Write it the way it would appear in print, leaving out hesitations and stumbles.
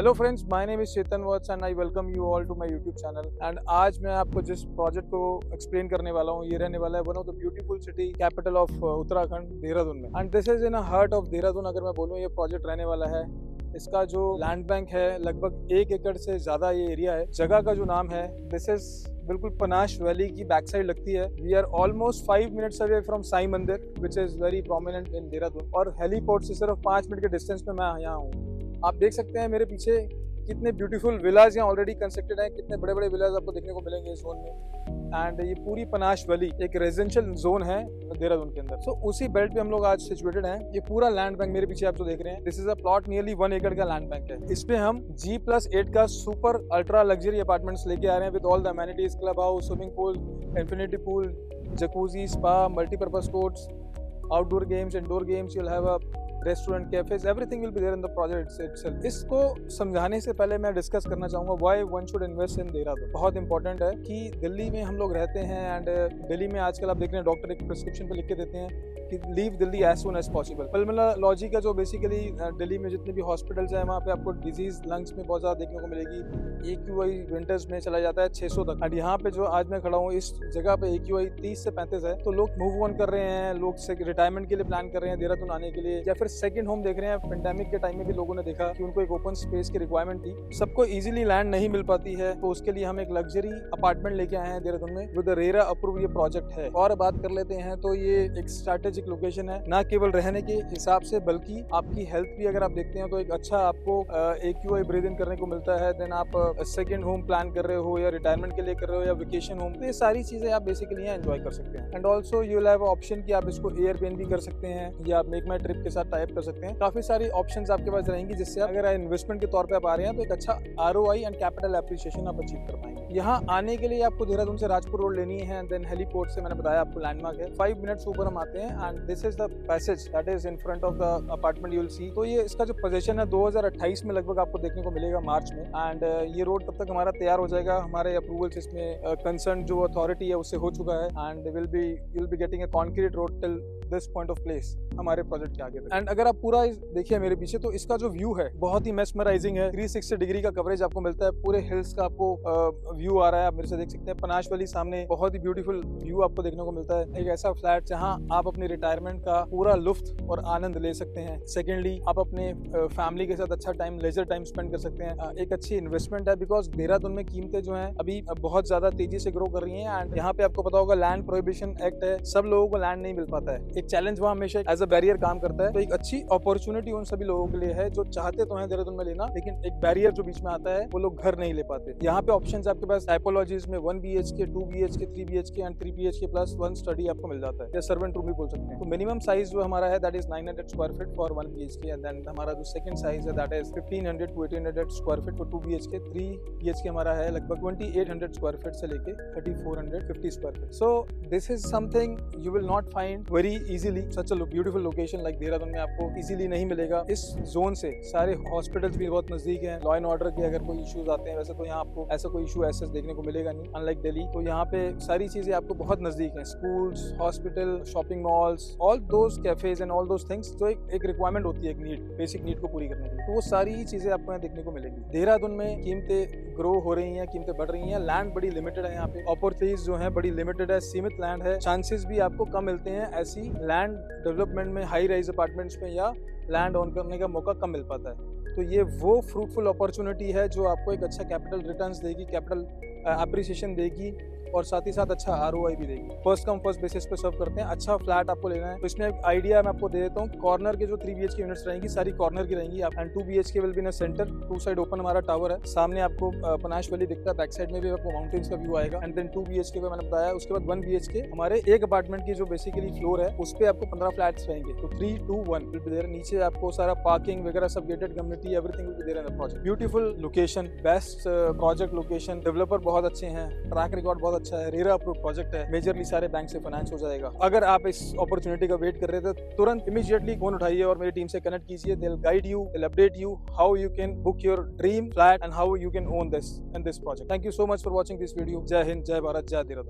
Hello friends, my name is Chetan Vats and I welcome you all to my YouTube channel. And आज मैं आपको जिस project को explain करने वाला हूँ, ये रहने वाला है one of the beautiful city capital of Uttarakhand, Dehradun में। And this is in heart of Dehradun. अगर मैं बोलूँ, ये प्रोजेक्ट रहने वाला है, इसका जो लैंड बैंक है लगभग 1 एकड़ से ज्यादा ये एरिया है। जगह का जो नाम है, दिस इज बिल्कुल पनाश वैली की बैक साइड लगती है। We are almost 5 minutes away from Sai Mandir which is very prominent in Dehradun, और हेलीपोर्ट से सिर्फ 5 मिनट के डिस्टेंस पे मैं यहाँ हूँ। आप देख सकते हैं मेरे पीछे कितने ब्यूटीफुल विलाज यहाँ ऑलरेडी कंस्ट्रक्टेड हैं, कितने बड़े बड़े विलाज आपको देखने को मिलेंगे इस जोन में। एंड ये पूरी पनाश वैली एक रेजिडेंशियल जोन है देहरादून के अंदर। सो उसी बेल्ट पे हम लोग आज सिचुएटेड हैं। ये पूरा लैंड बैंक मेरे पीछे आप जो देख रहे हैं, this is a plot nearly 1 एकड़ का लैंड बैंक है। इस पे हम G+8 का सुपर अल्ट्रा लग्जरी अपार्टमेंट्स लेके आ रहे हैं with all the amenities, club house, swimming pool, infinity pool, jacuzzi, spa, multipurpose courts, outdoor games, indoor games, you'll have a restaurant, cafes, everything will be there in the project itself. इसको समझाने से पहले मैं discuss करना चाहूंगा why one should invest in Dehradun. बहुत important है कि दिल्ली में हम लोग रहते हैं एंड दिल्ली में आजकल आप देख रहे हैं डॉक्टर एक प्रिस्क्रिप्शन पे लिख के देते हैं कि leave Delhi as soon as possible. Pulmonology का जो बेसिकली दिल्ली में जितने भी हॉस्पिटल्स हैं, वहाँ पे आपको डिजीज लंग्स में बहुत ज़्यादा देखने को मिलेगी। AQI विंटर्स में चला जाता है 600 तक। एंड यहाँ पे जो आज मैं खड़ा हूँ, इस जगह पे AQI 30 से 35 है। तो लोग मूव ऑन कर रहे हैं, लोग रिटायरमेंट के लिए प्लान कर रहे हैं देहरादून आने के लिए, या फिर सेकंड होम देख रहे हैं। पेंडेमिक के टाइम में भी लोगों ने देखा कि उनको एक ओपन स्पेस की रिक्वायरमेंट थी। सबको इजीली लैंड नहीं मिल पाती है, तो उसके लिए हम एक लग्जरी अपार्टमेंट लेके आए हैं देहरादून में विद रेरा अप्रूव ये प्रोजेक्ट है। और बात कर लेते हैं तो ये एक स्ट्रैटेजिक लोकेशन है, ना केवल रहने के हिसाब से बल्कि आपकी हेल्थ भी अगर आप देखते हैं तो एक अच्छा आपको AQI ब्रीद इन करने को मिलता है। देन आप सेकंड होम प्लान कर रहे हो या रिटायरमेंट के लिए कर रहे हो या वेकेशन होम, तो ये सारी चीजें आप बेसिकली यहाँ एंजॉय कर सकते हैं। And also you will have option कि आप इसको एयरबीएनबी कर सकते हैं या आप मेक माई ट्रिप के साथ टाइप कर सकते हैं। काफी सारी ऑप्शंस आपके पास रहेंगी, जिससे अगर इन्वेस्टमेंट के तौर पे आप आ रहे हैं तो एक अच्छा ROI एंड कैपिटल एप्रिसिएशन आप अचीव कर पाएंगे। यहाँ आने के लिए आपको देहरादून से राजपुर रोड लेनी है, देन हेलीपोर्ट से मैंने बताया आपको लैंडमार्क है, 5 मिनट्स ऊपर हम आते हैं and this is the passage that is in front of the apartment you will see. तो ये इसका जो पोजीशन है 2028 में लगभग आपको देखने को मिलेगा, मार्च में। एंड ये रोड तब तक हमारा तैयार हो जाएगा, हमारे अप्रूवल्स इसमें कंसर्न जो अथॉरिटी है उससे हो चुका है and will be getting a concrete road till this point of place हमारे प्रोजेक्ट के आगे तक। एंड अगर आप पूरा देखिए मेरे पीछे, तो इसका जो व्यू है बहुत ही मेस्मराइजिंग है। 360 डिग्री का कवरेज आपको मिलता है, पूरे हिल्स का आपको व्यू आ रहा है। आप मेरे से देख सकते हैं पनाश वैली सामने, बहुत ही ब्यूटीफुल व्यू आपको देखने को मिलता है। एक ऐसा फ्लैट जहां आप अपनी रिटायरमेंट का पूरा लुफ्त और आनंद ले सकते हैं। सेकेंडली, आप अपने फैमिली के साथ अच्छा टाइम, लेजर टाइम स्पेंड कर सकते हैं। एक अच्छी इन्वेस्टमेंट है बिकॉज देहरादून में कीमतें जो है अभी बहुत ज्यादा तेजी से ग्रो कर रही है। एंड यहाँ पे आपको पता होगा लैंड प्रोहिबिशन एक्ट है, सब लोगों को लैंड नहीं मिल पाता है। एक चैलेंज वहाँ हमेशा एज अ बैरियर काम करता है। तो एक अच्छी अपॉर्चुनिटी उन सभी लोगों के लिए है जो चाहते तो हैं देहरादून में लेना, लेकिन एक बैरियर जो बीच में आता है, वो लोग घर नहीं ले पाते। यहाँ पे ऑप्शंस आपके पास टाइपोलॉजीज में 1 BHK, 2 BHK, 3 BHK and 3 BHK plus 1 study आपको मिल जाता है, या सर्वेंट रूम भी बोल सकते हैं। तो मिनिमम साइज जो हमारा है that is 900 square feet for 1 BHK, and then हमारा जो सेकंड साइज है that is 1500 to 1800 square feet for 2 BHK। 3 BHK हमारा है लगभग 2800 स्क्वायर फीट से लेके 3450 square feet. So this is something you will not find very easily. Such a beautiful location like Dehradun में आपको इजीली नहीं मिलेगा। इस जोन से सारे हॉस्पिटल्स भी बहुत नजदीक हैं। लॉ एंड ऑर्डर के अगर कोई इश्यूज आते हैं, वैसे तो यहाँ आपको ऐसा कोई इशू ऐसे देखने को मिलेगा नहीं, अनलाइक दिल्ली। तो यहाँ पे सारी चीजें आपको बहुत नजदीक हैं, schools, hospital, shopping malls, all those cafes and all those things जो एक रिक्वायरमेंट होती है, एक नीड, बेसिक नीड को पूरी करने के लिए। तो वो सारी चीजें आपको यहाँ देखने को मिलेगी। देहरादून में कीमतें ग्रो हो रही हैं, कीमतें बढ़ रही हैं, लैंड बड़ी लिमिटेड है यहाँ पे, अपॉर्चुनिटीज जो है बड़ी लिमिटेड है, सीमित लैंड है, चांसेस भी आपको कम मिलते हैं ऐसी लैंड डेवलपमेंट में, हाई राइज अपार्टमेंट्स में, या लैंड ऑन करने का मौका कम मिल पाता है। तो ये वो फ्रूटफुल अपॉर्चुनिटी है जो आपको एक अच्छा कैपिटल रिटर्न्स देगी, कैपिटल अप्रिसिएशन देगी, और साथ ही साथ अच्छा ROI भी देगी। फर्स्ट कम फर्स्ट बेसिस पे सर्व करते हैं। अच्छा फ्लैट आपको लेना है तो इसमें एक आइडिया मैं आपको दे देता हूँ। कॉर्नर के जो 3 BHK यूनिट्स रहेंगी, सारी कॉर्नर की रहेंगी आप, and 2 BHK will be in centre, 2 side open हमारा टावर है, सामने आपको पनाश वैली दिखता है, बैक साइड में भी आपको माउंटेन्स का व्यू आएगा। एंड देन 2 BHK पे मैंने बताया, उसके बाद 1 BHK हमारे एक अपार्टमेंट की जो बेसिकली फ्लोर है उस पे आपको 15 फ्लैट्स रहेंगे। तो 3, 2, 1 विल बी देयर। नीचे आपको सारा पार्किंग वगैरह सब, gated community, everything will be there in the project. Beautiful location, best project location, developer बहुत अच्छे हैं, ट्रैक रिकॉर्ड बहुत अच्छा है, रेरा अप्रूव प्रोजेक्ट है, मेजरली सारे बैंक से फाइनेंस हो जाएगा। अगर आप इस अपॉर्चुनिटी का वेट कर रहे थे, तुरंत इमीडिएटली फोन उठाइए और मेरी टीम से कनेक्ट कीजिए। They will guide you, they will update you how you can book your dream flat and how you can own this in this project. Thank you so much for watching this video. जय हिंद, जय भारत, जय देहरादून।